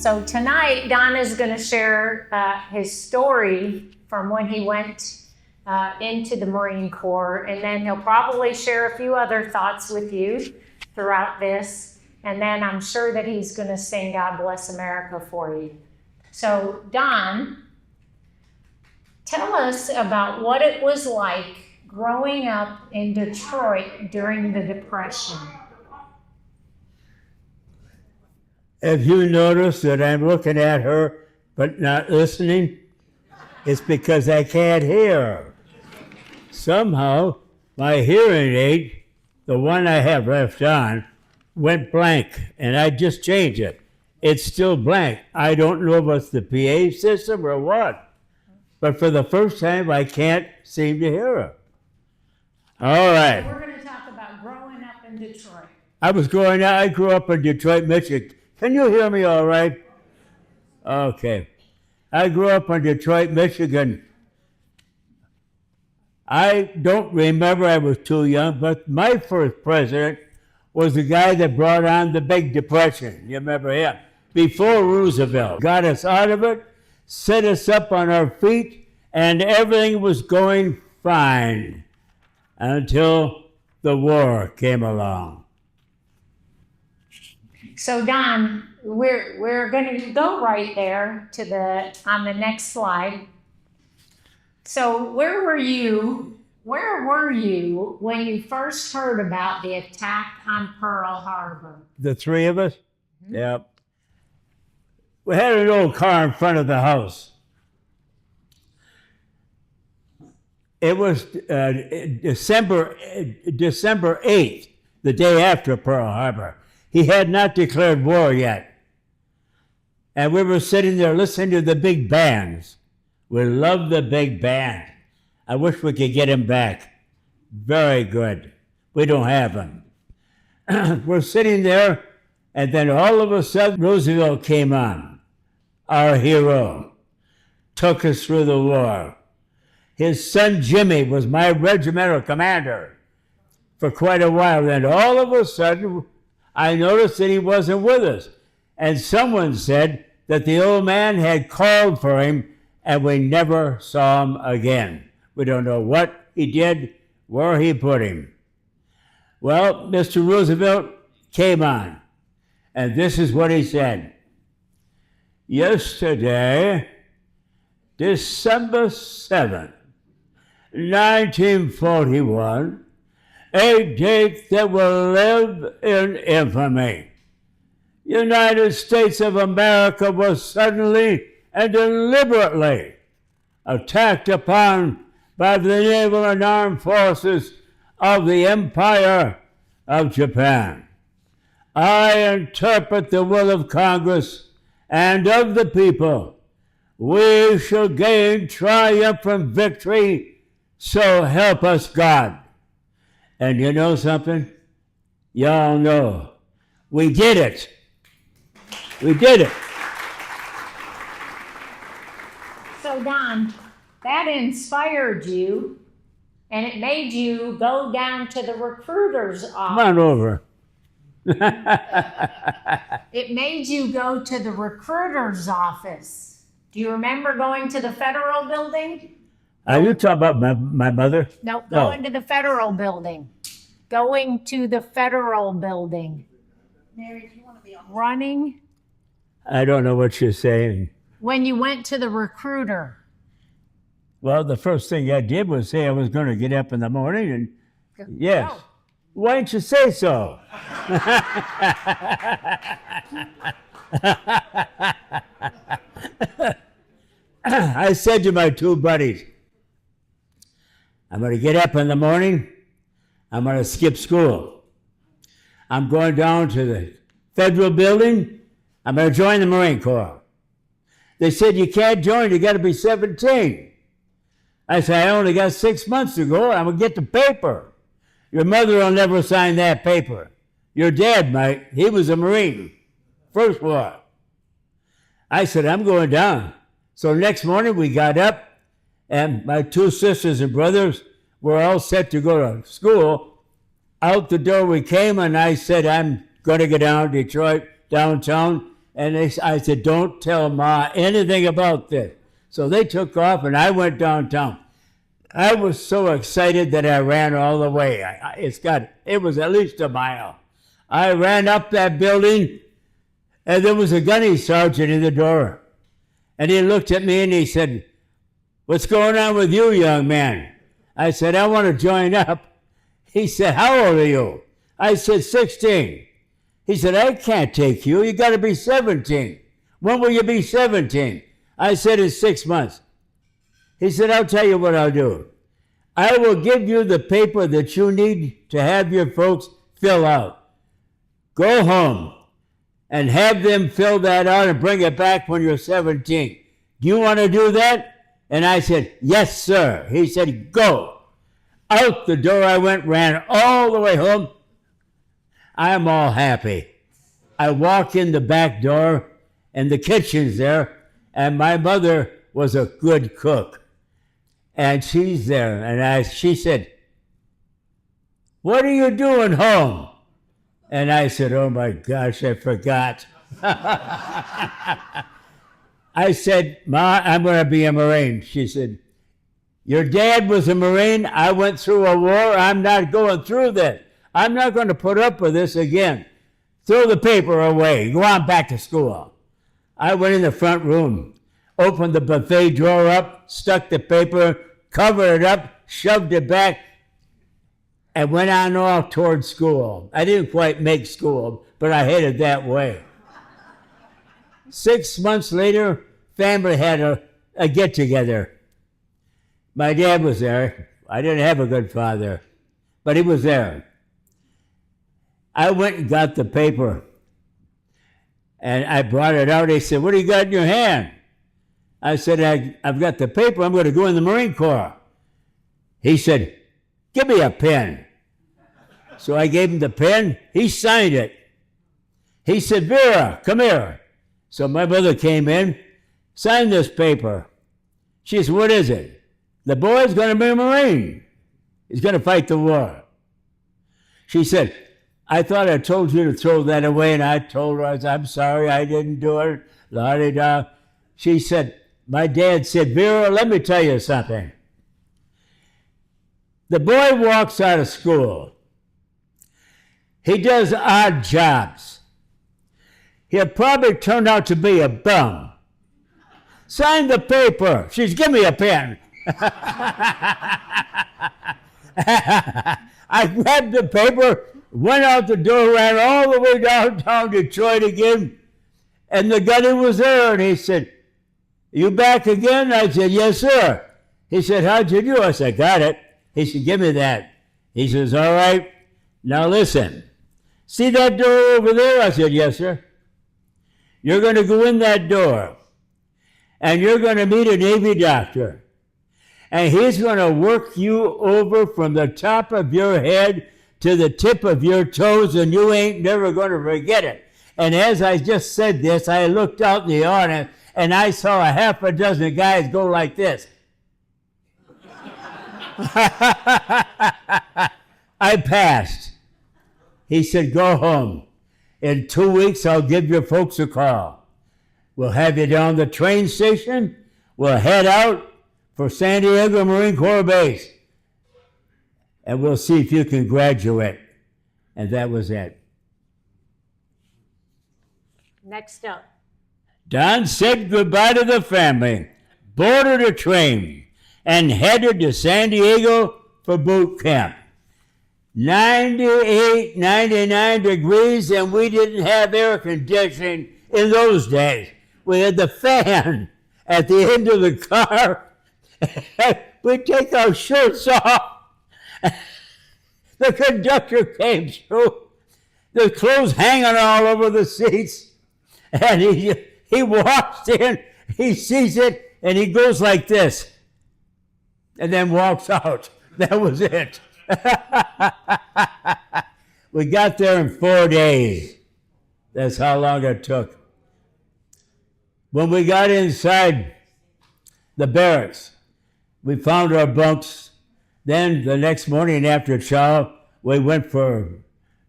So tonight, Don is going to share his story from when he went into the Marine Corps, and then he'll probably share a few other thoughts with you throughout this, and then I'm sure that he's going to sing God Bless America for you. So Don, tell us about what it was like growing up in Detroit during the Depression. If you notice that I'm looking at her but not listening, it's because I can't hear. Somehow, my hearing aid, the one I have left on, went blank, and I just changed it. It's still blank. I don't know if it's the PA system or what, but for the first time, I can't seem to hear her. All right. We're going to talk about growing up in Detroit. I grew up in Detroit, Michigan. Can you hear me all right? Okay. I grew up in Detroit, Michigan. I don't remember, I was too young, but my first president was the guy that brought on the Big Depression. You remember him? Before Roosevelt. Got us out of it, set us up on our feet, and everything was going fine until the war came along. So Don, we're going to go right there to on the next slide. So where were you when you first heard about the attack on Pearl Harbor? The three of us? Mm-hmm. Yep. We had an old car in front of the house. It was December 8th, the day after Pearl Harbor. He had not declared war yet. And we were sitting there listening to the big bands. We love the big band. I wish we could get him back. Very good. We don't have him. We're sitting there, and then all of a sudden, Roosevelt came on. Our hero. Took us through the war. His son Jimmy was my regimental commander for quite a while. Then all of a sudden, I noticed that he wasn't with us. And someone said that the old man had called for him, and we never saw him again. We don't know what he did, where he put him. Well, Mr. Roosevelt came on, and this is what he said. Yesterday, December 7th, 1941, a date that will live in infamy. United States of America was suddenly and deliberately attacked upon by the naval and armed forces of the Empire of Japan. I interpret the will of Congress and of the people. We shall gain triumphant victory, so help us God. And you know something? Y'all know. We did it. We did it. So Don, that inspired you, and it made you go down to the recruiter's office. Come on over. It made you go to the recruiter's office. Do you remember going to the Federal Building? Are you talking about my mother? No, going to the Federal Building. Going to the Federal Building. Mary, do you want to be on? Running. I don't know what you're saying. When you went to the recruiter. Well, the first thing I did was say I was going to get up in the morning and, yes. Oh. Why didn't you say so? I said to my two buddies, I'm going to get up in the morning, I'm going to skip school. I'm going down to the Federal Building, I'm going to join the Marine Corps. They said, you can't join, you got to be 17. I said, I only got 6 months to go, I'm going to get the paper. Your mother will never sign that paper. Your dad might, he was a Marine, first war. I said, I'm going down. So next morning we got up, and my two sisters and brothers were all set to go to school. Out the door we came, and I said, I'm going to go down to Detroit, downtown, And I said, don't tell Ma anything about this. So they took off, and I went downtown. I was so excited that I ran all the way. It was at least a mile. I ran up that building, and there was a gunny sergeant in the door. And he looked at me and he said, what's going on with you, young man? I said, I want to join up. He said, how old are you? I said, 16. He said, I can't take you. You got to be 17. When will you be 17? I said, in 6 months. He said, I'll tell you what I'll do. I will give you the paper that you need to have your folks fill out. Go home and have them fill that out and bring it back when you're 17. Do you want to do that? And I said, yes, sir. He said, go. Out the door I went, ran all the way home. I'm all happy. I walk in the back door, and the kitchen's there, and my mother was a good cook. And she's there, and she said, what are you doing home? And I said, oh my gosh, I forgot. I said, Ma, I'm going to be a Marine. She said, your dad was a Marine. I went through a war. I'm not going through this. I'm not going to put up with this again. Throw the paper away. Go on back to school. I went in the front room, opened the buffet drawer up, stuck the paper, covered it up, shoved it back, and went on off towards school. I didn't quite make school, but I headed that way. 6 months later, family had a get-together. My dad was there. I didn't have a good father, but he was there. I went and got the paper, and I brought it out. He said, what do you got in your hand? I said, I've got the paper. I'm going to go in the Marine Corps. He said, give me a pen. So I gave him the pen. He signed it. He said, Vera, come here. So my mother came in, signed this paper. She said, what is it? The boy's going to be a Marine. He's going to fight the war. She said, I thought I told you to throw that away, and I told her, I'm sorry, I didn't do it. La-di-da. She said, my dad said, Vera, let me tell you something. The boy walks out of school. He does odd jobs. He'll probably turn out to be a bum. Sign the paper. She's, give me a pen. I grabbed the paper, went out the door, ran all the way downtown Detroit again, and the gunny was there, and he said, you back again? I said, yes, sir. He said, how'd you do? I said, got it. He said, give me that. He says, all right, now listen. See that door over there? I said, yes, sir. You're going to go in that door, and you're going to meet a Navy doctor, and he's going to work you over from the top of your head to the tip of your toes, and you ain't never going to forget it. And as I just said this, I looked out in the audience, and I saw a half a dozen guys go like this. I passed. He said, go home. In 2 weeks, I'll give your folks a call. We'll have you down the train station. We'll head out for San Diego Marine Corps Base. And we'll see if you can graduate. And that was it. Next up. Don said goodbye to the family, boarded a train, and headed to San Diego for boot camp. 98, 99 degrees, and we didn't have air conditioning in those days. We had the fan at the end of the car. We'd take our shirts off. The conductor came through, the clothes hanging all over the seats, and he walks in, he sees it, and he goes like this, and then walks out. That was it. We got there in 4 days. That's how long it took. When we got inside the barracks, we found our bunks. Then the next morning after chow, we went for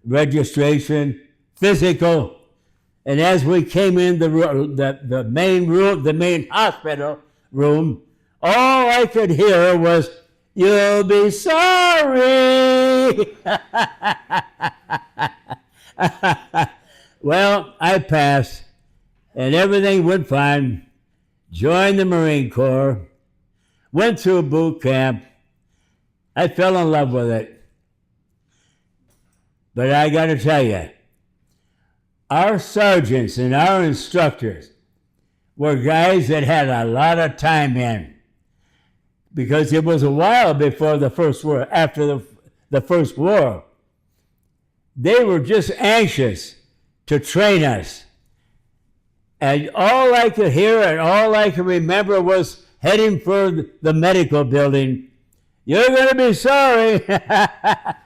registration, physical, And as we came in the main room, the main hospital room, all I could hear was, "You'll be sorry." Well, I passed, and everything went fine. Joined the Marine Corps, went through boot camp. I fell in love with it. But I got to tell you, our sergeants and our instructors were guys that had a lot of time in, because it was a while before the first war, after the first war. They were just anxious to train us. And all I could hear and all I could remember was heading for the medical building. "You're going to be sorry."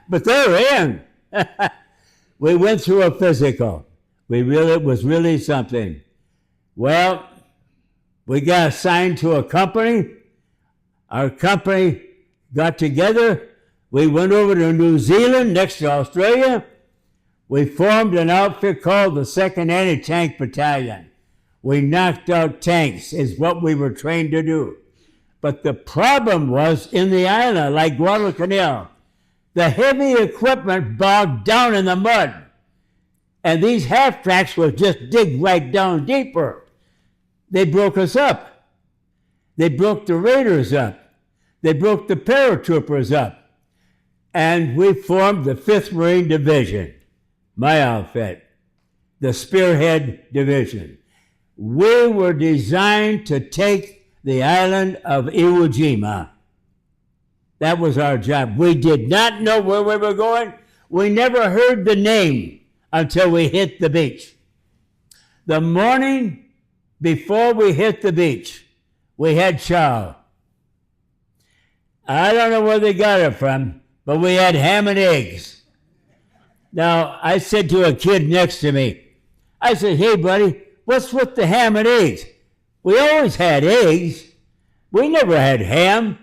But they're in. We went through a physical. It was really something. Well, we got assigned to a company. Our company got together. We went over to New Zealand, next to Australia. We formed an outfit called the 2nd Anti-Tank Battalion. We knocked out tanks, is what we were trained to do. But the problem was, in the island, like Guadalcanal, the heavy equipment bogged down in the mud. And these half-tracks would just dig right down deeper. They broke us up. They broke the Raiders up. They broke the paratroopers up. And we formed the 5th Marine Division, my outfit, the Spearhead Division. We were designed to take the island of Iwo Jima. That was our job. We did not know where we were going. We never heard the name until we hit the beach. The morning before we hit the beach, we had chow. I don't know where they got it from, but we had ham and eggs. Now, I said to a kid next to me, I said, "Hey, buddy, what's with the ham and eggs? We always had eggs. We never had ham."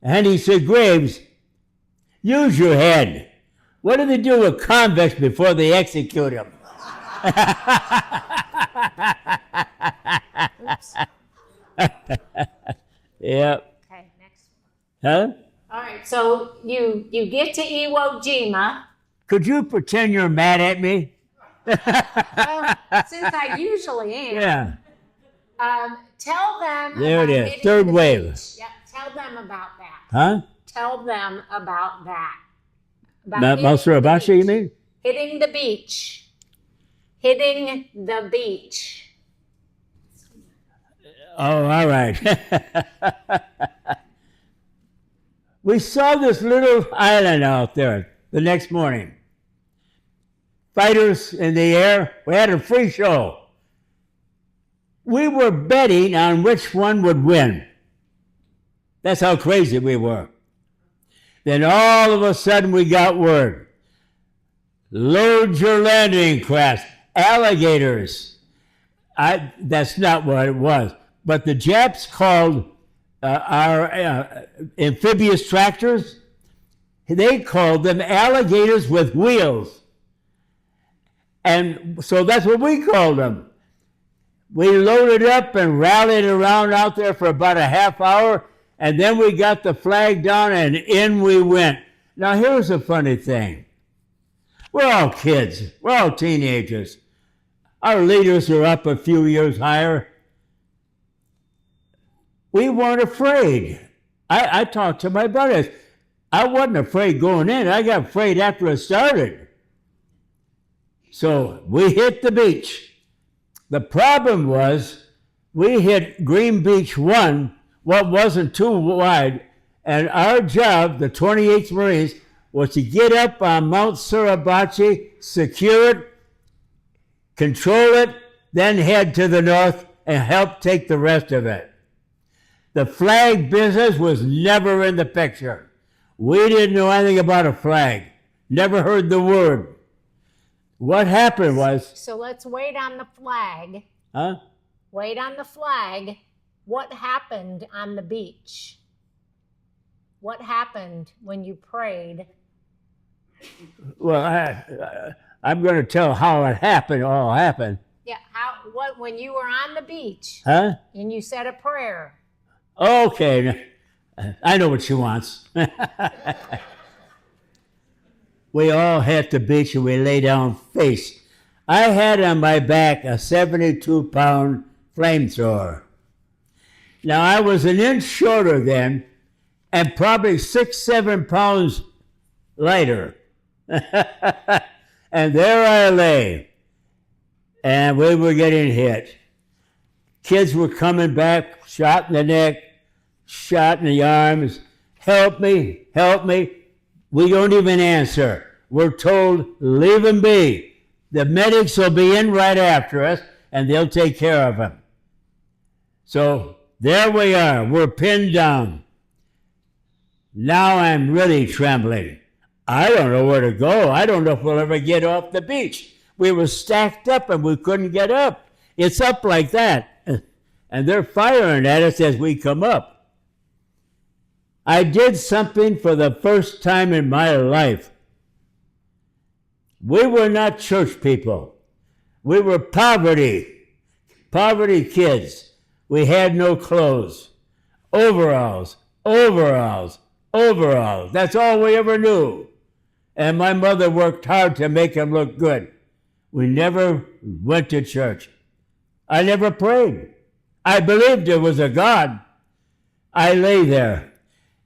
And he said, "Graves, use your head. What do they do with convicts before they execute them?" Yeah. Okay, next. Huh? All right, so you get to Iwo Jima. Could you pretend you're mad at me? Well, since I usually am. Yeah. Tell them. There it about is, hitting third the wave. beach. Yep, tell them about that. Huh? Tell them about that. About Monster hitting the Abacha, you beach. mean? Hitting the beach. Hitting the beach. Oh, all right. We saw this little island out there the next morning. Fighters in the air. We had a free show. We were betting on which one would win. That's how crazy we were. Then all of a sudden we got word. Load your landing craft. Alligators. That's not what it was. But the Japs called our amphibious tractors, they called them alligators with wheels. And so that's what we called them. We loaded up and rallied around out there for about a half hour, and then we got the flag down and in we went. Now here's the funny thing. We're all kids. We're all teenagers. Our leaders are up a few years higher. We weren't afraid. I talked to my brothers. I wasn't afraid going in. I got afraid after it started. So we hit the beach. The problem was we hit Green Beach 1, what wasn't too wide, and our job, the 28th Marines, was to get up on Mount Suribachi, secure it, control it, then head to the north and help take the rest of it. The flag business was never in the picture. We didn't know anything about a flag. Never heard the word. What happened was... So let's wait on the flag. Huh? Wait on the flag. What happened on the beach? What happened when you prayed? Well, I'm going to tell how it happened, all happened. Yeah, when you were on the beach Huh? and you said a prayer. Okay. I know what she wants. We all hit the beach and we lay down face. I had on my back a 72-pound flamethrower. Now, I was an inch shorter then and probably 6-7 pounds lighter. And there I lay. And we were getting hit. Kids were coming back, shot in the neck, shot in the arms. Help me, help me. We don't even answer. We're told, leave them be. The medics will be in right after us, and they'll take care of them. So there we are. We're pinned down. Now I'm really trembling. I don't know where to go. I don't know if we'll ever get off the beach. We were stacked up, and we couldn't get up. It's up like that. And they're firing at us as we come up. I did something for the first time in my life. We were not church people. We were poverty kids. We had no clothes. Overalls. That's all we ever knew. And my mother worked hard to make them look good. We never went to church. I never prayed. I believed there was a God. I lay there.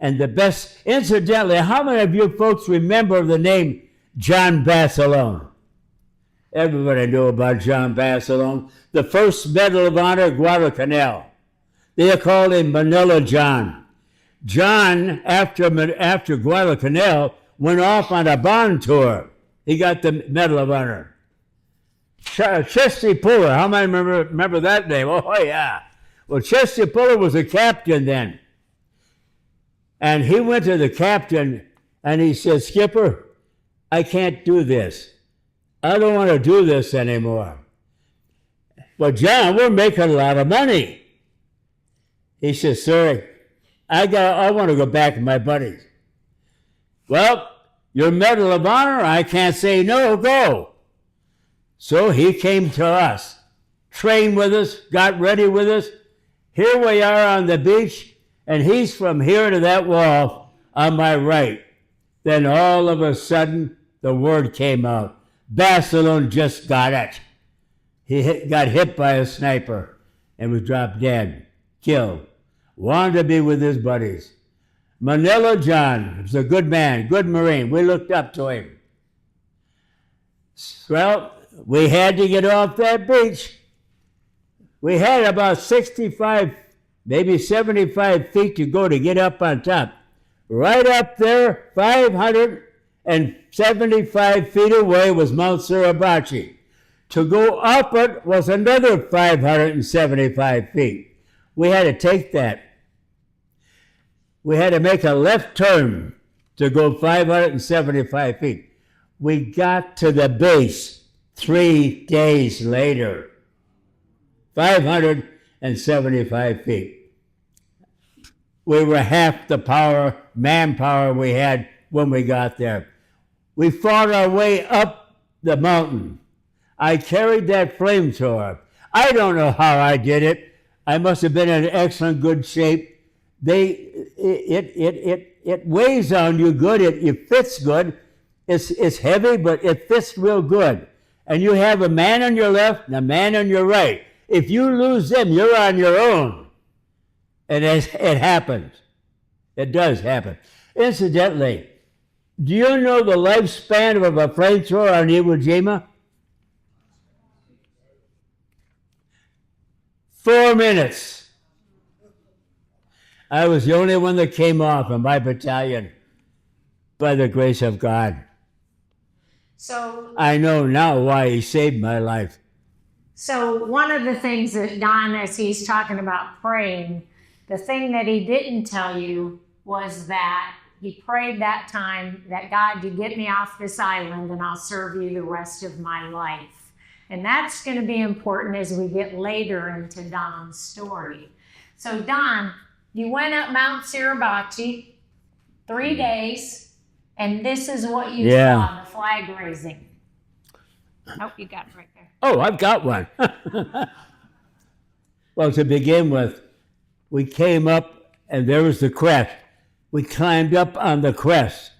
And the best, incidentally, how many of you folks remember the name John Basilone? Everybody knew about John Basilone. The first Medal of Honor, Guadalcanal. They called him Manila John. John, after Guadalcanal, went off on a bond tour. He got the Medal of Honor. Chesty Puller, how many remember that name? Oh, yeah. Well, Chesty Puller was a captain then. And he went to the captain and he said, Skipper, I can't do this. I don't want to do this anymore. But John, we're making a lot of money. He says, sir, I want to go back with my buddies. Well, your Medal of Honor, I can't say no, go. So he came to us, trained with us, got ready with us. Here we are on the beach, and he's from here to that wall on my right. Then all of a sudden, the word came out. Basilone just got it. He got hit by a sniper and was dropped dead, killed. Wanted to be with his buddies. Manila John was a good man, good Marine. We looked up to him. Well, we had to get off that beach. We had about 65, maybe 75 feet to go to get up on top. Right up there, 575 feet away was Mount Suribachi. To go up it was another 575 feet. We had to take that. We had to make a left turn to go 575 feet. We got to the base 3 days later. 575 feet. We were half the manpower we had when we got there. We fought our way up the mountain. I carried that flamethrower. I don't know how I did it. I must have been in excellent good shape. It weighs on you good. It fits good. It's heavy, but it fits real good. And you have a man on your left and a man on your right. If you lose them, you're on your own. And it happens. It does happen. Incidentally, do you know the lifespan of a flamethrower on Iwo Jima? 4 minutes. I was the only one that came off in my battalion by the grace of God. So I know now why he saved my life. So one of the things that Don, as he's talking about praying, the thing that he didn't tell you was that he prayed that time that God, you get me off this island and I'll serve you the rest of my life. And that's going to be important as we get later into Don's story. So Don, you went up Mount Suribachi 3 days, and this is what you saw, the flag raising. Oh, you got it right there. Oh, I've got one. Well, to begin with, we came up and there was the crest. We climbed up on the crest.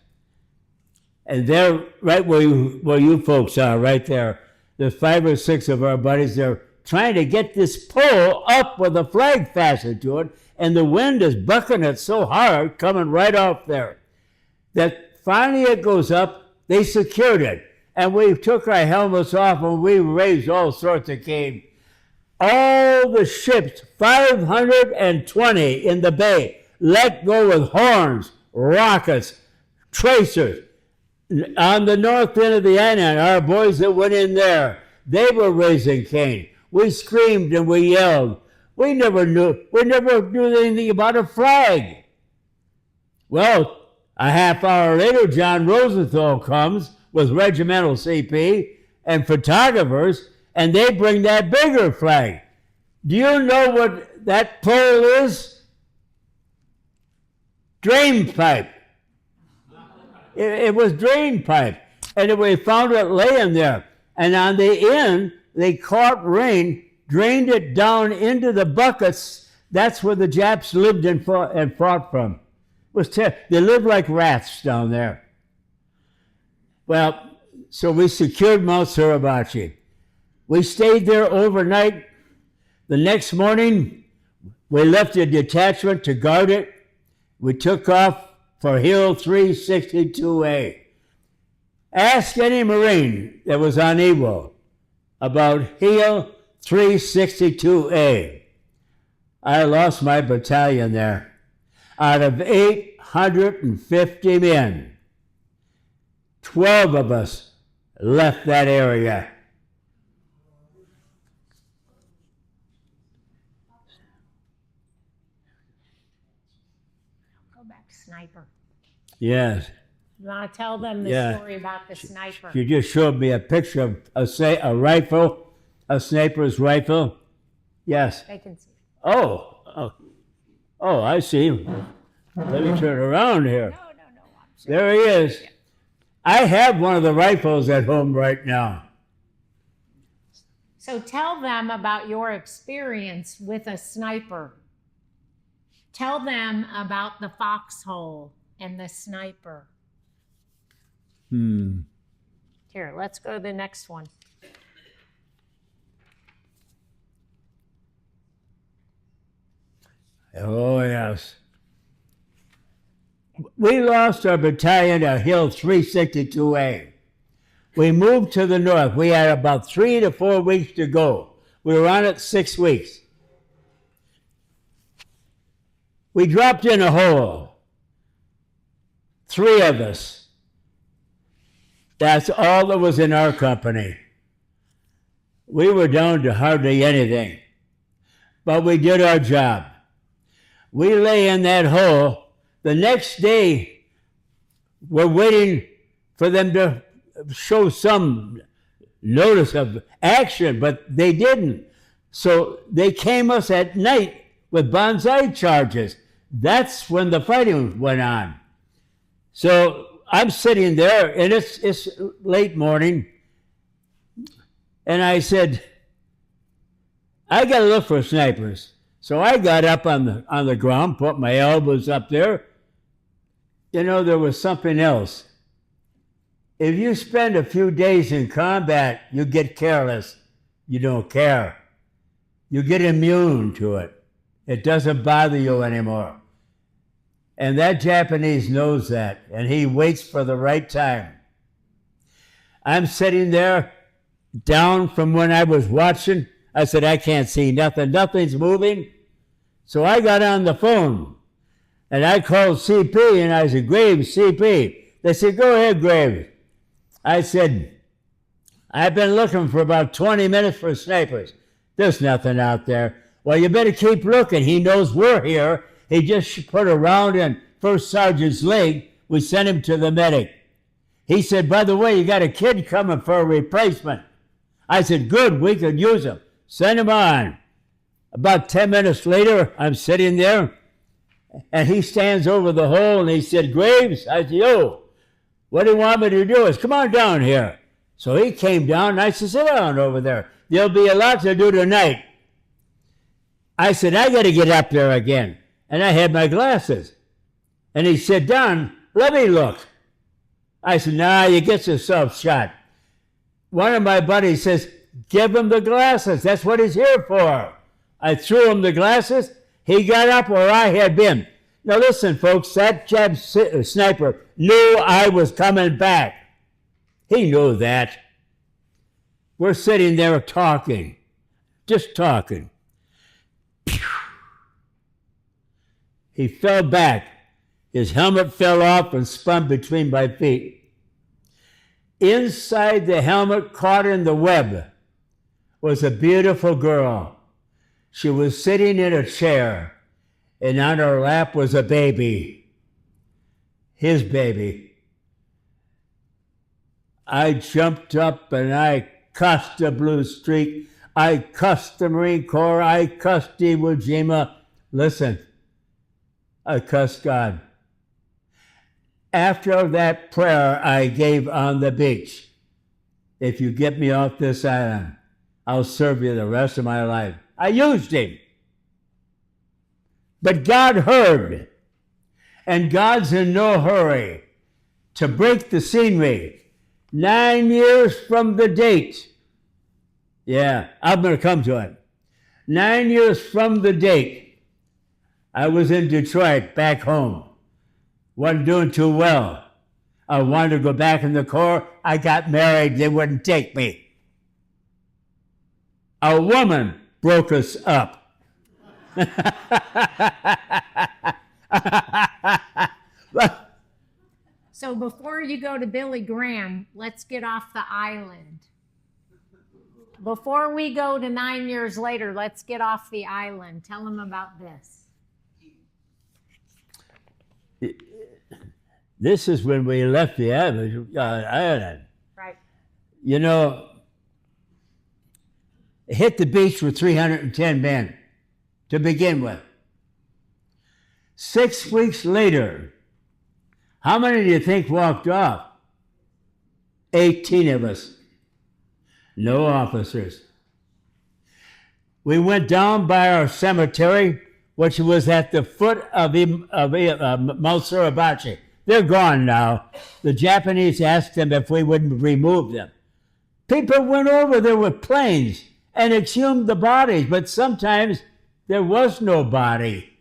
And there, right where you folks are, right there, there's 5 or 6 of our buddies there trying to get this pole up with a flag fastened to it, and the wind is bucking it so hard, coming right off there, that finally it goes up. They secured it, and we took our helmets off and we raised all sorts of cane. All the ships, 520 in the bay, let go with horns, rockets, tracers. On the north end of the island, our boys that went in there, they were raising cane. We screamed and we yelled. We never knew anything about a flag. Well, a half hour later, John Rosenthal comes with regimental CP and photographers, and they bring that bigger flag. Do you know what that pole is? Drain pipe. It was drain pipe. And we found it laying there. And on the end, they caught rain, drained it down into the buckets. That's where the Japs lived and fought from. It was they lived like rats down there. Well, so we secured Mount Suribachi. We stayed there overnight. The next morning, we left a detachment to guard it. We took off for Hill 362A. Ask any Marine that was on Iwo about Hill 362A. I lost my battalion there. Out of 850 men, 12 of us left that area. Go back to sniper. Yes. You want to tell them the story about the sniper? You just showed me a picture of a rifle, a sniper's rifle. Yes. They can see. Oh, I see. Let me turn around here. No. There he is. I have one of the rifles at home right now. So tell them about your experience with a sniper. Tell them about the foxhole and the sniper. Here, let's go to the next one. Oh, yes. We lost our battalion at Hill 362A. We moved to the north. We had about 3 to 4 weeks to go. We were on it 6 weeks. We dropped in a hole. 3 of us. That's all that was in our company. We were down to hardly anything. But we did our job. We lay in that hole. The next day, we're waiting for them to show some notice of action, but they didn't. So they came us at night with banzai charges. That's when the fighting went on. So I'm sitting there, and it's late morning, and I said, I got to look for snipers. So I got up on the ground, put my elbows up there. You know, there was something else. If you spend a few days in combat, you get careless. You don't care. You get immune to it. It doesn't bother you anymore. And that Japanese knows that, and he waits for the right time. I'm sitting there, down from when I was watching. I said, I can't see nothing. Nothing's moving. So I got on the phone, and I called CP, and I said, Graves, CP. They said, go ahead, Graves. I said, I've been looking for about 20 minutes for snipers. There's nothing out there. Well, you better keep looking. He knows we're here. He just put a round in First Sergeant's leg. We sent him to the medic. He said, by the way, you got a kid coming for a replacement. I said, good, we could use him. Send him on. About 10 minutes later, I'm sitting there, and he stands over the hole, and he said, Graves? I said, yo, what do you want me to do? He said, come on down here. So he came down, and I said, sit down over there. There'll be a lot to do tonight. I said, I got to get up there again. And I had my glasses. And he said, Don, let me look. I said, nah, you get yourself shot. One of my buddies says, give him the glasses. That's what he's here for. I threw him the glasses. He got up where I had been. Now listen, folks, that Jap sniper knew I was coming back. He knew that. We're sitting there talking, just talking. He fell back. His helmet fell off and spun between my feet. Inside the helmet, caught in the web, was a beautiful girl. She was sitting in a chair, and on her lap was a baby, his baby. I jumped up and I cussed the blue streak. I cussed the Marine Corps. I cussed Iwo Jima. Listen, I cussed God. After that prayer I gave on the beach, if you get me off this island, I'll serve you the rest of my life. I used him. But God heard, and God's in no hurry to break the scenery. 9 years from the date. Yeah, I'm going to come to it. 9 years from the date, I was in Detroit, back home. Wasn't doing too well. I wanted to go back in the Corps. I got married. They wouldn't take me. A woman broke us up. So before you go to Billy Graham, let's get off the island. Before we go to 9 years later, let's get off the island. Tell them about this. This is when we left the island. Right. You know, hit the beach with 310 men to begin with. 6 weeks later, how many do you think walked off? 18 of us. No officers. We went down by our cemetery, which was at the foot of Mount Suribachi. They're gone now. The Japanese asked them if we wouldn't remove them. People went over there with planes and exhumed the bodies, but sometimes there was no body.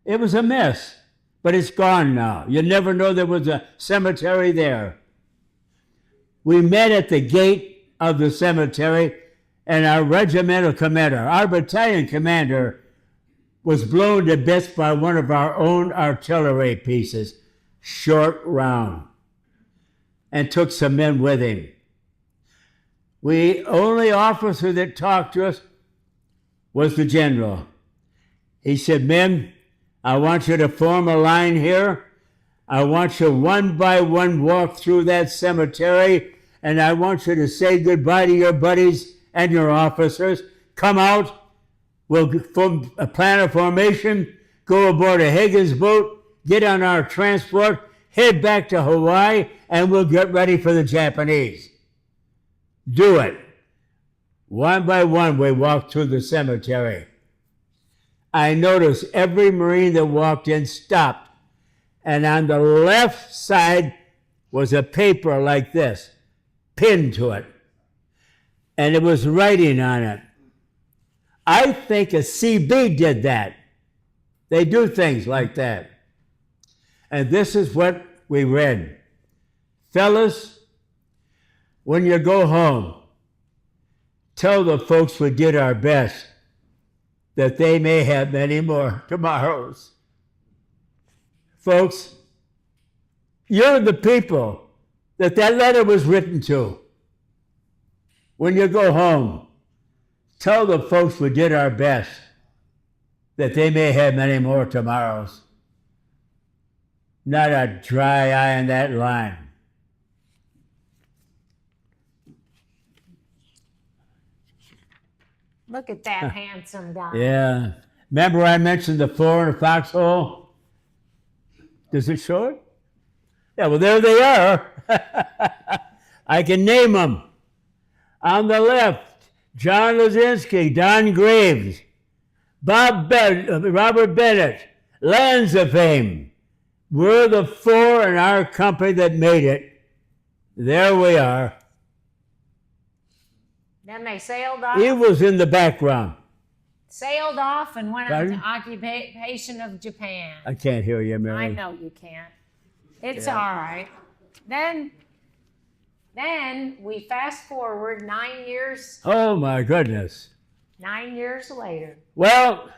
It was a mess, but it's gone now. You never know there was a cemetery there. We met at the gate of the cemetery, and our regimental commander, our battalion commander, was blown to bits by one of our own artillery pieces, short round, and took some men with him. The only officer that talked to us was the general. He said, men, I want you to form a line here. I want you one by one walk through that cemetery, and I want you to say goodbye to your buddies and your officers. Come out. We'll plan a formation, go aboard a Higgins boat, get on our transport, head back to Hawaii, and we'll get ready for the Japanese. Do it. One by one, we walked through the cemetery. I noticed every Marine that walked in stopped, and on the left side was a paper like this, pinned to it, and it was writing on it. I think a CB did that. They do things like that. And this is what we read. Fellas, when you go home, tell the folks we did our best, that they may have many more tomorrows. Folks, you're the people that letter was written to. When you go home, tell the folks we did our best, that they may have many more tomorrows. Not a dry eye in that line. Look at that handsome guy. Yeah. Remember I mentioned the 4 in a foxhole? Does it show it? Yeah, well, there they are. I can name them. On the left, John Lazinski, Don Graves, Robert Bennett, Lands of Fame. We're the four in our company that made it. There we are. Then they sailed off. He was in the background. Sailed off and went Pardon? on to occupation of Japan. I can't hear you, Mary. I know you can't. It's all right. Then we fast forward 9 years. Oh my goodness. 9 years later. Well,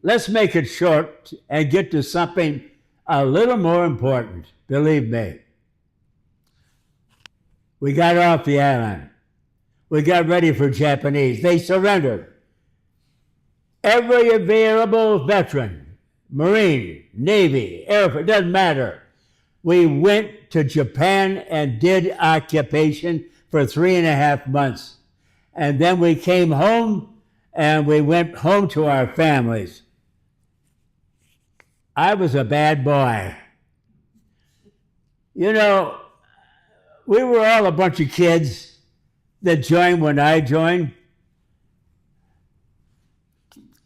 let's make it short and get to something a little more important. Believe me. We got off the island. We got ready for Japanese. They surrendered. Every available veteran, Marine, Navy, Air Force, doesn't matter. We went to Japan and did occupation for 3.5 months. And then we came home and we went home to our families. I was a bad boy. You know, we were all a bunch of kids that joined when I joined.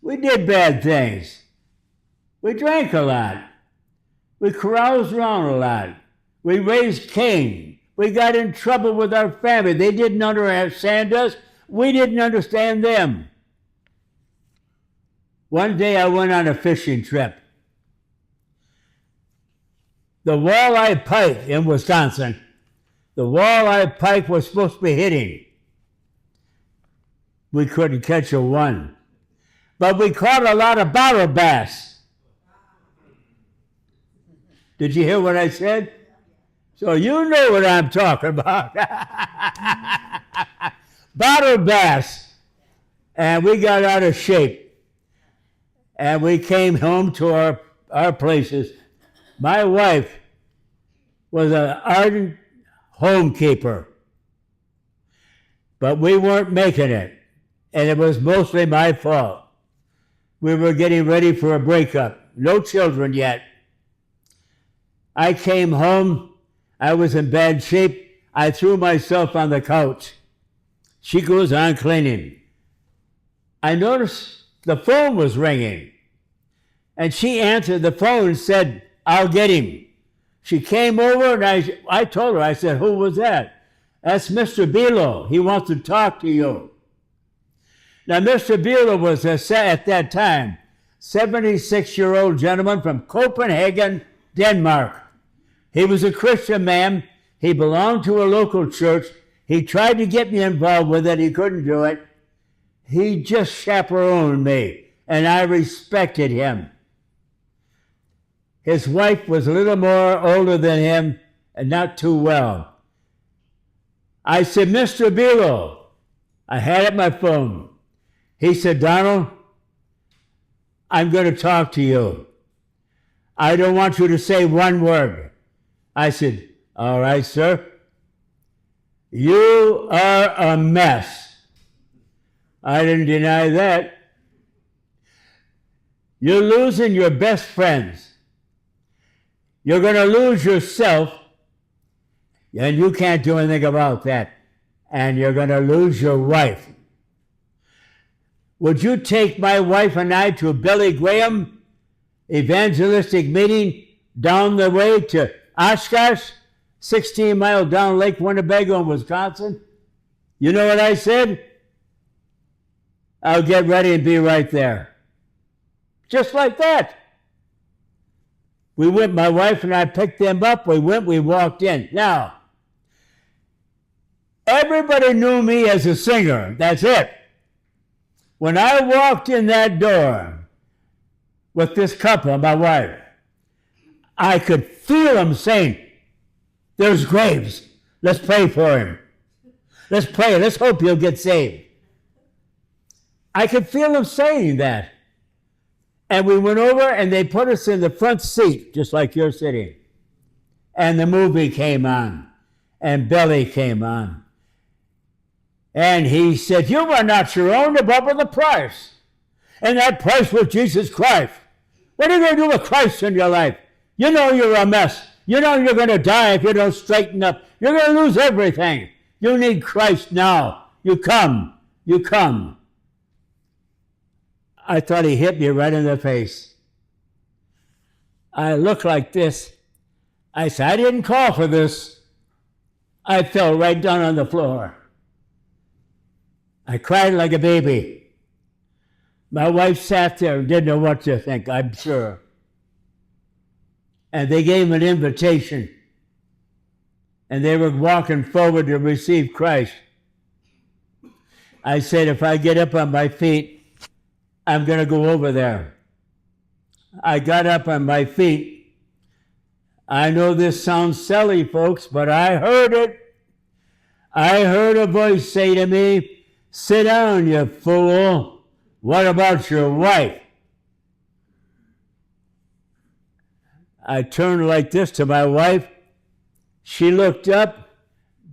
We did bad things. We drank a lot. We caroused around a lot. We raised Cain. We got in trouble with our family. They didn't understand us. We didn't understand them. One day I went on a fishing trip. The walleye pike in Wisconsin, the walleye pike was supposed to be hitting. We couldn't catch a one. But we caught a lot of bottle bass. Did you hear what I said? So you know what I'm talking about. Bottle bass. And we got out of shape. And we came home to our places. My wife was an ardent homekeeper. But we weren't making it. And it was mostly my fault. We were getting ready for a breakup. No children yet. I came home. I was in bad shape. I threw myself on the couch. She goes on cleaning. I noticed the phone was ringing. And she answered the phone and said, "I'll get him." She came over and I told her, I said, "Who was that?" "That's Mr. Bilo. He wants to talk to you." Now, Mr. Bilo was, at that time, 76-year-old gentleman from Copenhagen, Denmark. He was a Christian man. He belonged to a local church. He tried to get me involved with it. He couldn't do it. He just chaperoned me, and I respected him. His wife was a little more older than him and not too well. I said, "Mr. Bilo," I had up my phone. He said, "Donald, I'm going to talk to you. I don't want you to say one word." I said, "All right, sir." "You are a mess." I didn't deny that. "You're losing your best friends. You're going to lose yourself, and you can't do anything about that. And you're going to lose your wife. Would you take my wife and I to a Billy Graham evangelistic meeting down the way to Oshkosh, 16 miles down Lake Winnebago in Wisconsin?" You know what I said? "I'll get ready and be right there." Just like that. We went, my wife and I picked them up. We walked in. Now, everybody knew me as a singer. That's it. When I walked in that door with this couple, my wife, I could feel them saying, "There's Graves. Let's pray for him. Let's pray. Let's hope he'll get saved." I could feel them saying that. And we went over and they put us in the front seat, just like you're sitting. And the movie came on. And Billy came on. And he said, "You are not your own, above the price. And that price was Jesus Christ. What are you going to do with Christ in your life? You know you're a mess. You know you're going to die if you don't straighten up. You're going to lose everything. You need Christ now. You come. You come. I thought he hit me right in the face. I looked like this. I said, I didn't call for this. I fell right down on the floor. I cried like a baby. My wife sat there and didn't know what to think, I'm sure. And they gave an invitation. And they were walking forward to receive Christ. I said, if I get up on my feet, I'm going to go over there. I got up on my feet. I know this sounds silly, folks, but I heard it. I heard a voice say to me, sit down, you fool. What about your wife? I turned like this to my wife. She looked up,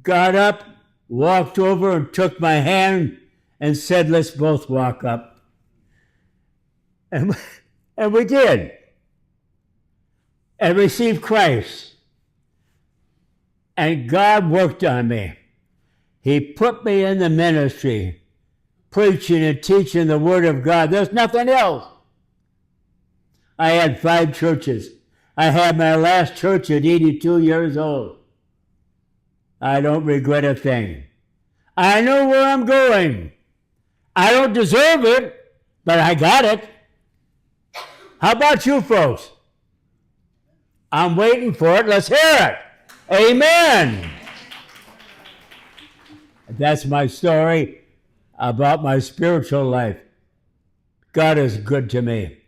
got up, walked over and took my hand and said, let's both walk up. And we did. And received Christ. And God worked on me. He put me in the ministry, preaching and teaching the Word of God. There's nothing else. I had 5 churches. I had my last church at 82 years old. I don't regret a thing. I know where I'm going. I don't deserve it, but I got it. How about you folks? I'm waiting for it. Let's hear it. Amen. That's my story about my spiritual life. God is good to me.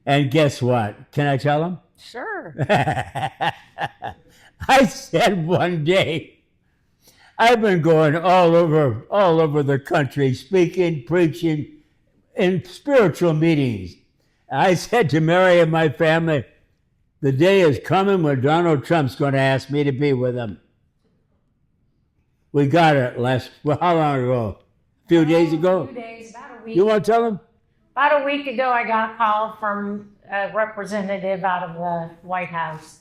And guess what? Can I tell him? Sure. I said one day, I've been going all over the country, speaking, preaching, in spiritual meetings. I said to Mary and my family, the day is coming when Donald Trump's going to ask me to be with him. We got it how long ago? A few days ago? A few days, about a week. You want to tell him? About a week ago, I got a call from a representative out of the White House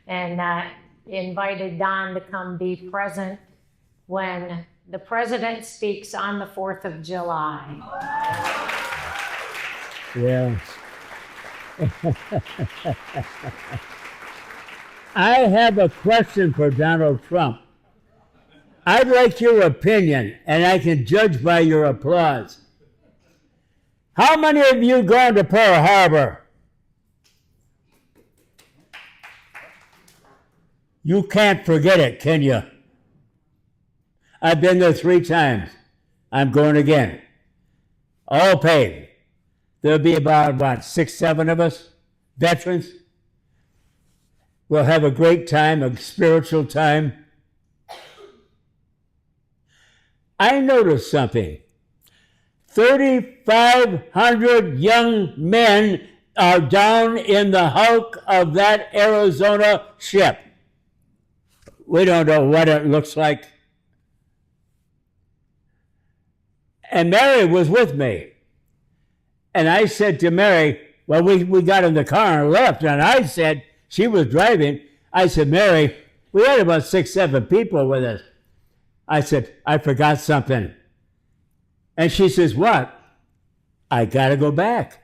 and invited Don to come be present when the president speaks on the 4th of July. Yeah. I have a question for Donald Trump. I'd like your opinion, and I can judge by your applause. How many of you gone to Pearl Harbor? You can't forget it, can you? I've been there 3 times. I'm going again. All paid. There'll be about, 6, 7 of us, veterans. We'll have a great time, a spiritual time. I noticed something. 3,500 young men are down in the hulk of that Arizona ship. We don't know what it looks like. And Mary was with me. And I said to Mary, well, we got in the car and left. And I said, she was driving. I said, Mary, we had about 6, 7 people with us. I said, I forgot something. And she says, what? I got to go back.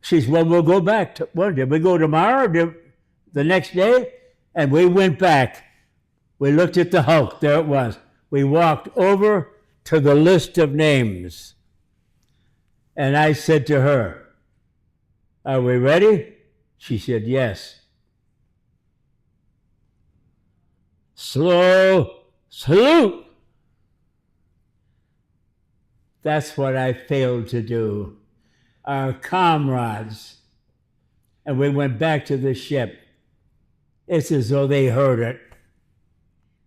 She said, well, we'll go back. Did we go tomorrow or the next day? And we went back. We looked at the hulk. There it was. We walked over to the list of names. And I said to her, are we ready? She said, yes. Slow salute. That's what I failed to do. Our comrades. And we went back to the ship. It's as though they heard it.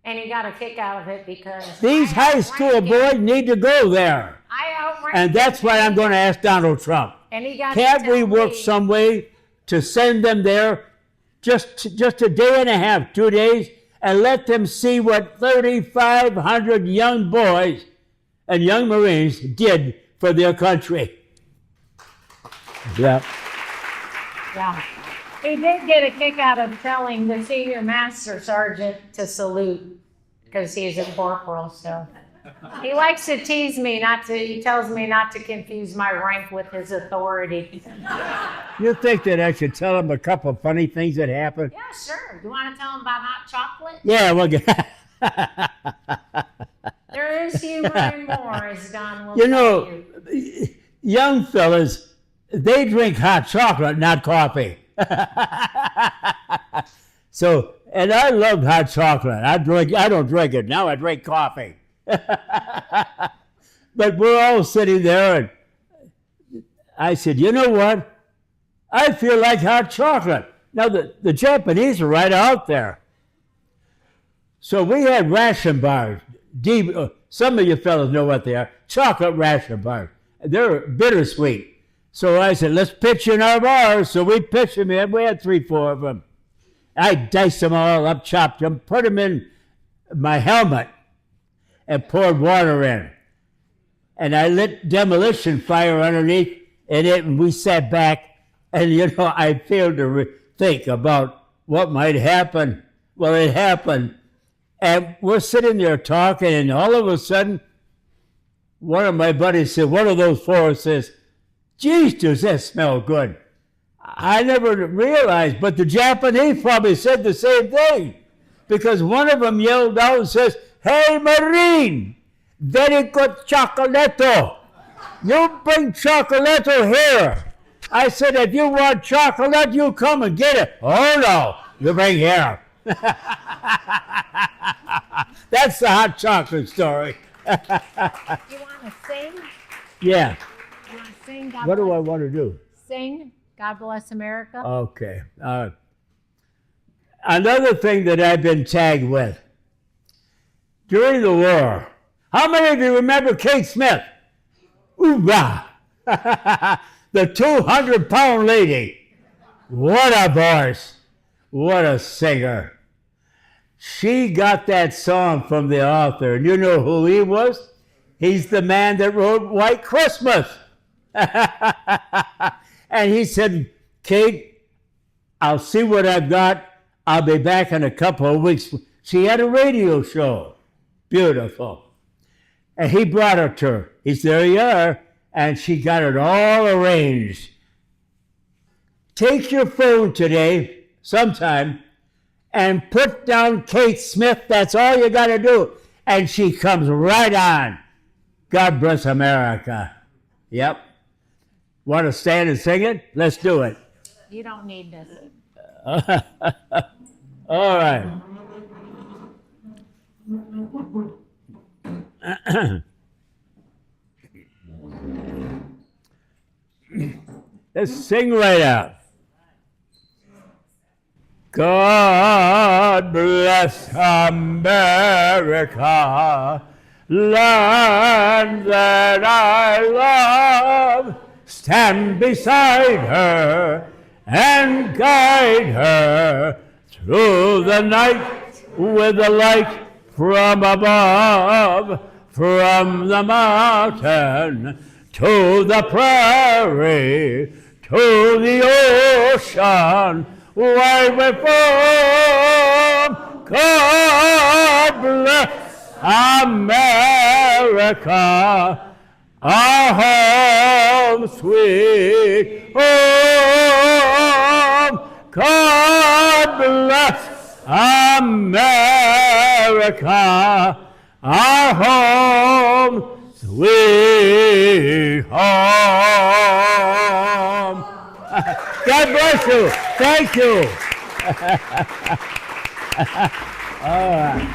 And he got a kick out of it because These high school boys need to go there. I outranked And that's him. why I'm going to ask Donald Trump. And he got Can't to we tell work me- some way to send them there just a day and a half, 2 days, and let them see what 3,500 young boys and young Marines did for their country? Yeah. Yeah. He did get a kick out of telling the senior master sergeant to salute. because he's a corporal, so. He likes to tease me, he tells me not to confuse my rank with his authority. You think that I should tell him a couple of funny things that happened? Yeah, sure. You want to tell him about hot chocolate? Yeah, well, There is humor and more, as Don will you tell know, you. young fellas, they drink hot chocolate, not coffee. So, and I loved hot chocolate. I don't drink it now. I drink coffee. But we're all sitting there, and I said, you know what? I feel like hot chocolate. Now, the Japanese are right out there. So we had ration bars. Some of you fellas know what they are. Chocolate ration bars. They're bittersweet. So I said, let's pitch in our bars. So we pitched them in. We had 3-4 of them. I diced them all up, chopped them, put them in my helmet, and poured water in. And I lit demolition fire underneath in it, and we sat back, and you know, I failed to think about what might happen. Well, it happened. And we're sitting there talking, and all of a sudden, one of my buddies said, one of those four says, geez, does that smell good? I never realized, but the Japanese probably said the same thing, because one of them yelled out and says, hey, Marine, very good chocolato. You bring chocolato here. I said, if you want chocolate, you come and get it. Oh, no, you bring here. That's the hot chocolate story. You want to sing? Yeah. You want to sing? God What do bless- I want to do? Sing, God Bless America. Okay. Another thing that I've been tagged with. During the war, how many of you remember Kate Smith? Oorah! The 200-pound lady. What a voice. What a singer. She got that song from the author, and you know who he was? He's the man that wrote White Christmas. And he said, Kate, I'll see what I've got. I'll be back in a couple of weeks. She had a radio show. Beautiful. And he brought her to her. He said, there you are. And she got it all arranged. Take your phone today, sometime, and put down Kate Smith. That's all you got to do. And she comes right on. God bless America. Yep. Want to stand and sing it? Let's do it. You don't need this. All right. Let's sing right out. God bless America, land that I love. Stand beside her and guide her through the night with the light from above, from the mountain to the prairie, to the ocean, wide we from. God bless America, our home sweet home. God bless America, our home sweet home. God bless you. Thank you. All right.